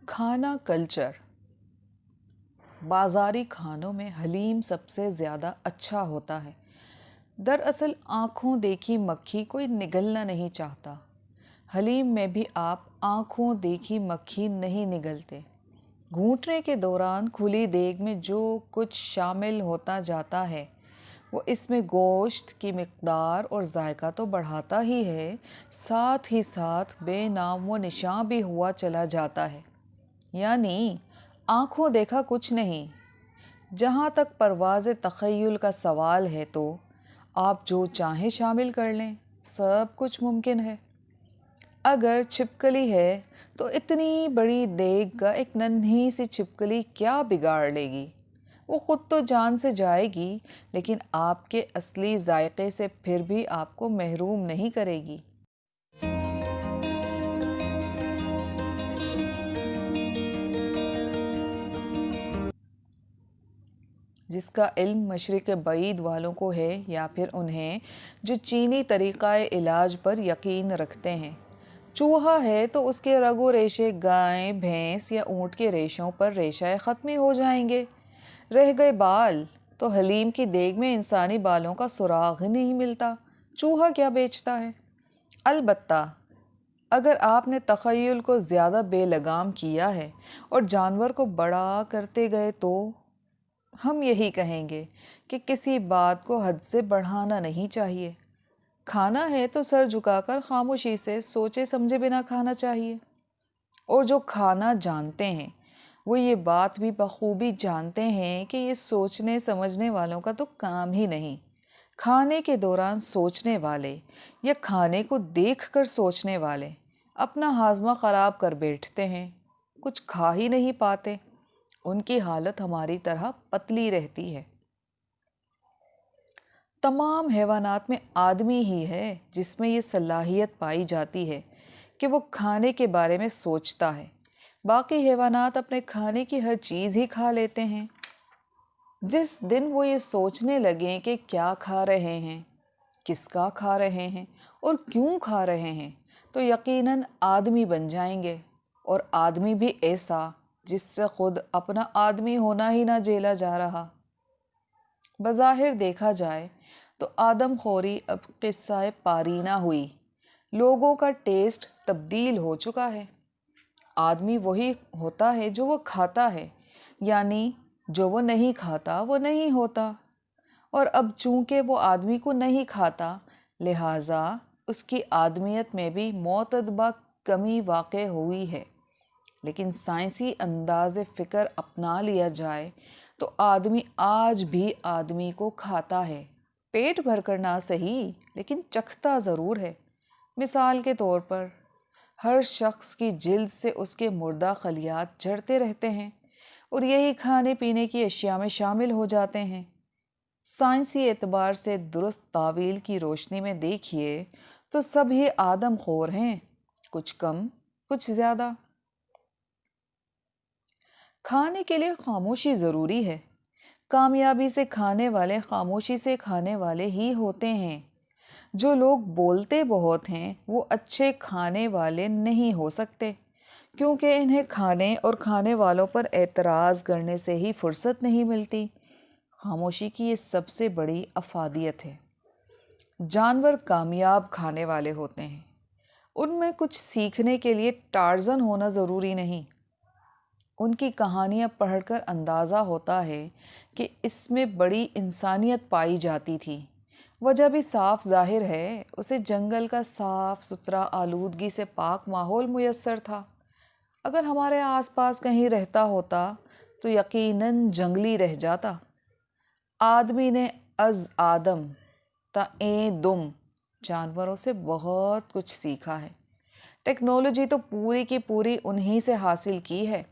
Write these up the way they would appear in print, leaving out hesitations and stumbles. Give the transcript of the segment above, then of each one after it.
کھانا کلچر۔ بازاری کھانوں میں حلیم سب سے زیادہ اچھا ہوتا ہے۔ دراصل آنکھوں دیکھی مکھی کوئی نگلنا نہیں چاہتا۔ حلیم میں بھی آپ آنکھوں دیکھی مکھی نہیں نگلتے۔ گھونٹنے کے دوران کھلی دیگ میں جو کچھ شامل ہوتا جاتا ہے وہ اس میں گوشت کی مقدار اور ذائقہ تو بڑھاتا ہی ہے، ساتھ ہی ساتھ بے نام و نشاں بھی ہوا چلا جاتا ہے۔ یعنی آنکھوں دیکھا کچھ نہیں۔ جہاں تک پرواز تخیل کا سوال ہے تو آپ جو چاہیں شامل کر لیں، سب کچھ ممکن ہے۔ اگر چھپکلی ہے تو اتنی بڑی دیگ کا ایک ننھی سی چھپکلی کیا بگاڑ لے گی؟ وہ خود تو جان سے جائے گی، لیکن آپ کے اصلی ذائقے سے پھر بھی آپ کو محروم نہیں کرے گی۔ جس کا علم مشرق بعید والوں کو ہے یا پھر انہیں جو چینی طریقہ علاج پر یقین رکھتے ہیں۔ چوہا ہے تو اس کے رگ و ریشے گائے، بھینس یا اونٹ کے ریشوں پر ریشہ ختمی ہو جائیں گے۔ رہ گئے بال تو حلیم کی دیگ میں انسانی بالوں کا سراغ ہی نہیں ملتا۔ چوہا کیا بیچتا ہے؟ البتہ اگر آپ نے تخیل کو زیادہ بے لگام کیا ہے اور جانور کو بڑا کرتے گئے تو ہم یہی کہیں گے کہ کسی بات کو حد سے بڑھانا نہیں چاہیے۔ کھانا ہے تو سر جھکا کر خاموشی سے سوچے سمجھے بنا کھانا چاہیے۔ اور جو کھانا جانتے ہیں وہ یہ بات بھی بخوبی جانتے ہیں کہ یہ سوچنے سمجھنے والوں کا تو کام ہی نہیں۔ کھانے کے دوران سوچنے والے یا کھانے کو دیکھ کر سوچنے والے اپنا ہاضمہ خراب کر بیٹھتے ہیں، کچھ کھا ہی نہیں پاتے۔ ان کی حالت ہماری طرح پتلی رہتی ہے۔ تمام حیوانات میں آدمی ہی ہے جس میں یہ صلاحیت پائی جاتی ہے کہ وہ کھانے کے بارے میں سوچتا ہے۔ باقی حیوانات اپنے کھانے کی ہر چیز ہی کھا لیتے ہیں۔ جس دن وہ یہ سوچنے لگیں کہ کیا کھا رہے ہیں، کس کا کھا رہے ہیں اور کیوں کھا رہے ہیں، تو یقیناً آدمی بن جائیں گے، اور آدمی بھی ایسا جس سے خود اپنا آدمی ہونا ہی نہ جھیلا جا رہا۔ بظاہر دیکھا جائے تو آدم خوری اب قصہ پاری نہ ہوئی۔ لوگوں کا ٹیسٹ تبدیل ہو چکا ہے۔ آدمی وہی ہوتا ہے جو وہ کھاتا ہے، یعنی جو وہ نہیں کھاتا وہ نہیں ہوتا۔ اور اب چونکہ وہ آدمی کو نہیں کھاتا، لہٰذا اس کی آدمیت میں بھی معتدبہ کمی واقع ہوئی ہے۔ لیکن سائنسی انداز فکر اپنا لیا جائے تو آدمی آج بھی آدمی کو کھاتا ہے، پیٹ بھر کر نہ صحیح لیکن چکھتا ضرور ہے۔ مثال کے طور پر ہر شخص کی جلد سے اس کے مردہ خلیات جڑتے رہتے ہیں اور یہی کھانے پینے کی اشیاء میں شامل ہو جاتے ہیں۔ سائنسی اعتبار سے درست تعویل کی روشنی میں دیکھیے تو سب ہی آدم خور ہیں، کچھ کم کچھ زیادہ۔ کھانے کے لیے خاموشی ضروری ہے۔ کامیابی سے کھانے والے خاموشی سے کھانے والے ہی ہوتے ہیں۔ جو لوگ بولتے بہت ہیں وہ اچھے کھانے والے نہیں ہو سکتے، کیونکہ انہیں کھانے اور کھانے والوں پر اعتراض کرنے سے ہی فرصت نہیں ملتی۔ خاموشی کی یہ سب سے بڑی افادیت ہے۔ جانور کامیاب کھانے والے ہوتے ہیں۔ ان میں کچھ سیکھنے کے لیے ٹارزن ہونا ضروری نہیں۔ ان کی کہانیاں پڑھ کر اندازہ ہوتا ہے کہ اس میں بڑی انسانیت پائی جاتی تھی۔ وجہ بھی صاف ظاہر ہے، اسے جنگل کا صاف ستھرا آلودگی سے پاک ماحول میسر تھا۔ اگر ہمارے آس پاس کہیں رہتا ہوتا تو یقیناً جنگلی رہ جاتا۔ آدمی نے از آدم تا این دم جانوروں سے بہت کچھ سیکھا ہے۔ ٹیکنالوجی تو پوری کی پوری انہی سے حاصل کی ہے۔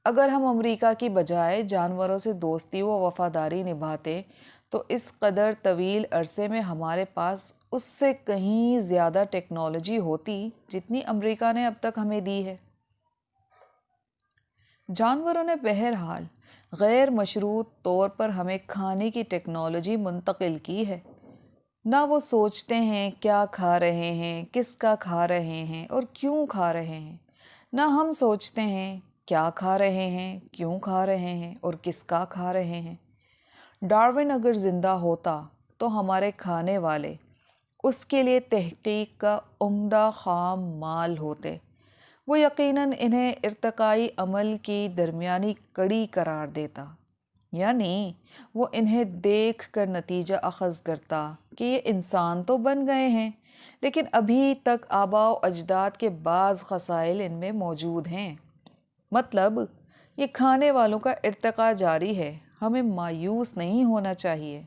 اگر ہم امریکہ کی بجائے جانوروں سے دوستی و وفاداری نبھاتے تو اس قدر طویل عرصے میں ہمارے پاس اس سے کہیں زیادہ ٹیکنالوجی ہوتی جتنی امریکہ نے اب تک ہمیں دی ہے۔ جانوروں نے بہرحال غیر مشروط طور پر ہمیں کھانے کی ٹیکنالوجی منتقل کی ہے۔ نہ وہ سوچتے ہیں کیا کھا رہے ہیں، کس کا کھا رہے ہیں اور کیوں کھا رہے ہیں۔ نہ ہم سوچتے ہیں کیا کھا رہے ہیں، کیوں کھا رہے ہیں اور کس کا کھا رہے ہیں۔ ڈارون اگر زندہ ہوتا تو ہمارے کھانے والے اس کے لیے تحقیق کا عمدہ خام مال ہوتے۔ وہ یقیناً انہیں ارتقائی عمل کی درمیانی کڑی قرار دیتا، یعنی وہ انہیں دیکھ کر نتیجہ اخذ کرتا کہ یہ انسان تو بن گئے ہیں، لیکن ابھی تک آباء و اجداد کے بعض خصائل ان میں موجود ہیں۔ مطلب یہ کھانے والوں کا ارتقاء جاری ہے، ہمیں مایوس نہیں ہونا چاہیے۔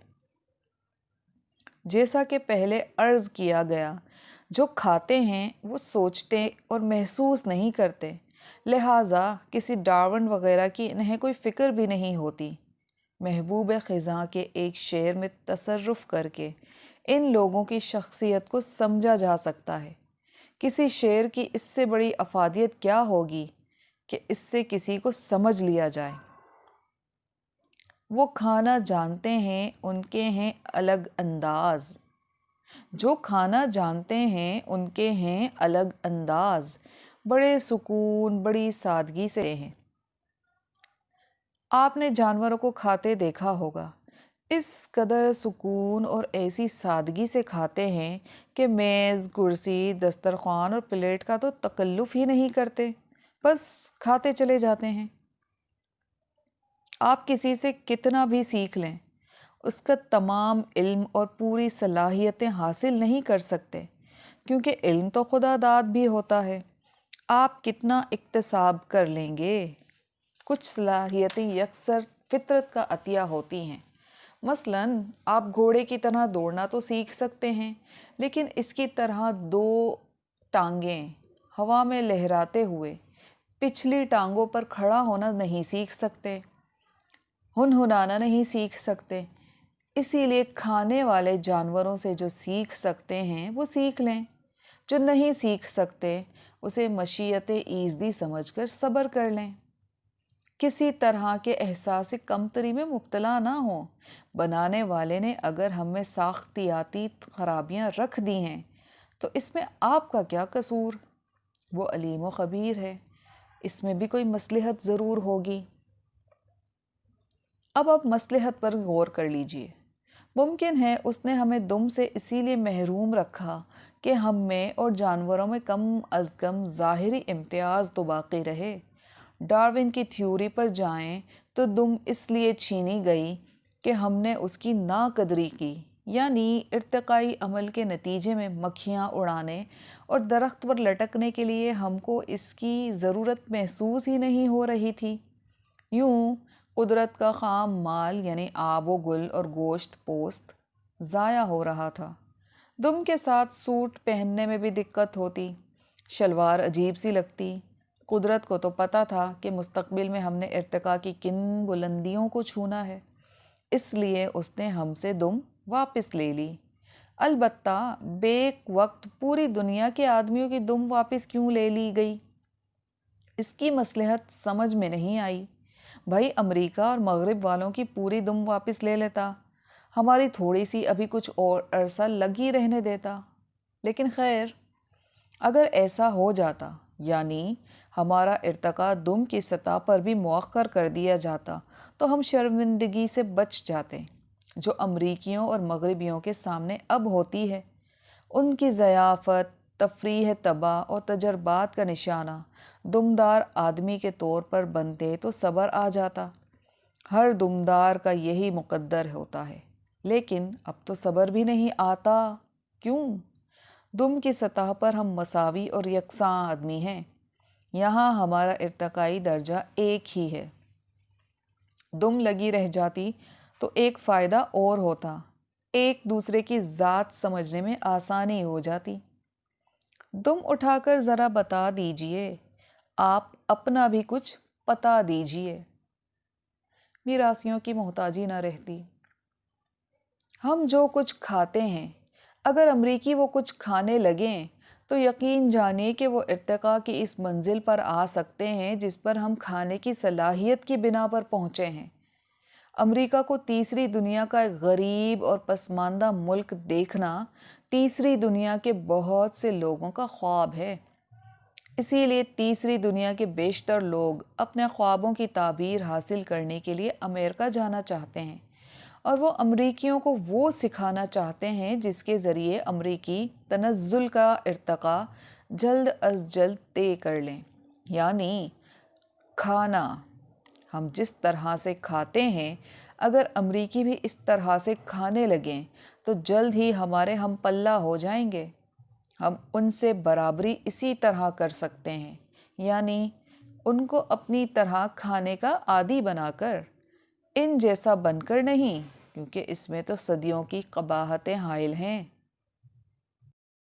جیسا کہ پہلے عرض کیا گیا، جو کھاتے ہیں وہ سوچتے اور محسوس نہیں کرتے، لہٰذا کسی ڈارون وغیرہ کی انہیں کوئی فکر بھی نہیں ہوتی۔ محبوب خزاں کے ایک شعر میں تصرف کر کے ان لوگوں کی شخصیت کو سمجھا جا سکتا ہے۔ کسی شعر کی اس سے بڑی افادیت کیا ہوگی کہ اس سے کسی کو سمجھ لیا جائے۔ وہ کھانا جانتے ہیں، ان کے ہیں الگ انداز۔ جو کھانا جانتے ہیں ان کے ہیں الگ انداز، بڑے سکون بڑی سادگی سے ہیں۔ آپ نے جانوروں کو کھاتے دیکھا ہوگا، اس قدر سکون اور ایسی سادگی سے کھاتے ہیں کہ میز، کرسی، دسترخوان اور پلیٹ کا تو تکلف ہی نہیں کرتے، بس کھاتے چلے جاتے ہیں۔ آپ کسی سے کتنا بھی سیکھ لیں، اس کا تمام علم اور پوری صلاحیتیں حاصل نہیں کر سکتے، کیونکہ علم تو خدا داد بھی ہوتا ہے۔ آپ کتنا اکتساب کر لیں گے؟ کچھ صلاحیتیں یکسر فطرت کا عطیہ ہوتی ہیں۔ مثلاً آپ گھوڑے کی طرح دوڑنا تو سیکھ سکتے ہیں، لیکن اس کی طرح دو ٹانگیں ہوا میں لہراتے ہوئے پچھلی ٹانگوں پر کھڑا ہونا نہیں سیکھ سکتے، ہنہنانا نہیں سیکھ سکتے۔ اسی لیے کھانے والے جانوروں سے جو سیکھ سکتے ہیں وہ سیکھ لیں، جو نہیں سیکھ سکتے اسے مشیت ایزدی سمجھ کر صبر کر لیں۔ کسی طرح کے احساس کمتری میں مبتلا نہ ہوں۔ بنانے والے نے اگر ہم میں ساختیاتی خرابیاں رکھ دی ہیں تو اس میں آپ کا کیا قصور؟ وہ علیم و خبیر ہے، اس میں بھی کوئی مصلحت ضرور ہوگی۔ اب آپ مصلحت پر غور کر لیجئے۔ ممکن ہے اس نے ہمیں دم سے اسی لیے محروم رکھا کہ ہم میں اور جانوروں میں کم از کم ظاہری امتیاز تو باقی رہے۔ ڈارون کی تھیوری پر جائیں تو دم اس لیے چھینی گئی کہ ہم نے اس کی ناقدری کی، یعنی ارتقائی عمل کے نتیجے میں مکھیاں اڑانے اور درخت پر لٹکنے کے لیے ہم کو اس کی ضرورت محسوس ہی نہیں ہو رہی تھی۔ یوں قدرت کا خام مال یعنی آب و گل اور گوشت پوست ضائع ہو رہا تھا۔ دم کے ساتھ سوٹ پہننے میں بھی دقت ہوتی، شلوار عجیب سی لگتی۔ قدرت کو تو پتہ تھا کہ مستقبل میں ہم نے ارتقاء کی کن بلندیوں کو چھونا ہے، اس لیے اس نے ہم سے دم واپس لے لی۔ البتہ بیک وقت پوری دنیا کے آدمیوں کی دم واپس کیوں لے لی گئی، اس کی مصلحت سمجھ میں نہیں آئی۔ بھائی امریکہ اور مغرب والوں کی پوری دم واپس لے لیتا، ہماری تھوڑی سی ابھی کچھ اور عرصہ لگ ہی رہنے دیتا۔ لیکن خیر، اگر ایسا ہو جاتا، یعنی ہمارا ارتقاء دم کی سطح پر بھی مؤخر کر دیا جاتا، تو ہم شرمندگی سے بچ جاتے جو امریکیوں اور مغربیوں کے سامنے اب ہوتی ہے۔ ان کی ضیافت، تفریح طبع اور تجربات کا نشانہ دمدار آدمی کے طور پر بنتے تو صبر آ جاتا۔ ہر دمدار کا یہی مقدر ہوتا ہے، لیکن اب تو صبر بھی نہیں آتا۔ کیوں؟ دم کی سطح پر ہم مساوی اور یکساں آدمی ہیں، یہاں ہمارا ارتقائی درجہ ایک ہی ہے۔ دم لگی رہ جاتی تو ایک فائدہ اور ہوتا، ایک دوسرے کی ذات سمجھنے میں آسانی ہو جاتی۔ دم اٹھا کر ذرا بتا دیجئے، آپ اپنا بھی کچھ بتا دیجئے، میراثیوں کی محتاجی نہ رہتی۔ ہم جو کچھ کھاتے ہیں، اگر امریکی وہ کچھ کھانے لگیں تو یقین جانیے کہ وہ ارتقاء کی اس منزل پر آ سکتے ہیں جس پر ہم کھانے کی صلاحیت کی بنا پر پہنچے ہیں۔ امریکہ کو تیسری دنیا کا ایک غریب اور پسماندہ ملک دیکھنا تیسری دنیا کے بہت سے لوگوں کا خواب ہے۔ اسی لیے تیسری دنیا کے بیشتر لوگ اپنے خوابوں کی تعبیر حاصل کرنے کے لیے امریکہ جانا چاہتے ہیں، اور وہ امریکیوں کو وہ سکھانا چاہتے ہیں جس کے ذریعے امریکی تنزل کا ارتقاء جلد از جلد طے کر لیں، یعنی کھانا۔ ہم جس طرح سے کھاتے ہیں، اگر امریکی بھی اس طرح سے کھانے لگیں تو جلد ہی ہمارے ہم پلہ ہو جائیں گے۔ ہم ان سے برابری اسی طرح کر سکتے ہیں، یعنی ان کو اپنی طرح کھانے کا عادی بنا کر، ان جیسا بن کر نہیں، کیونکہ اس میں تو صدیوں کی قباحتیں حائل ہیں۔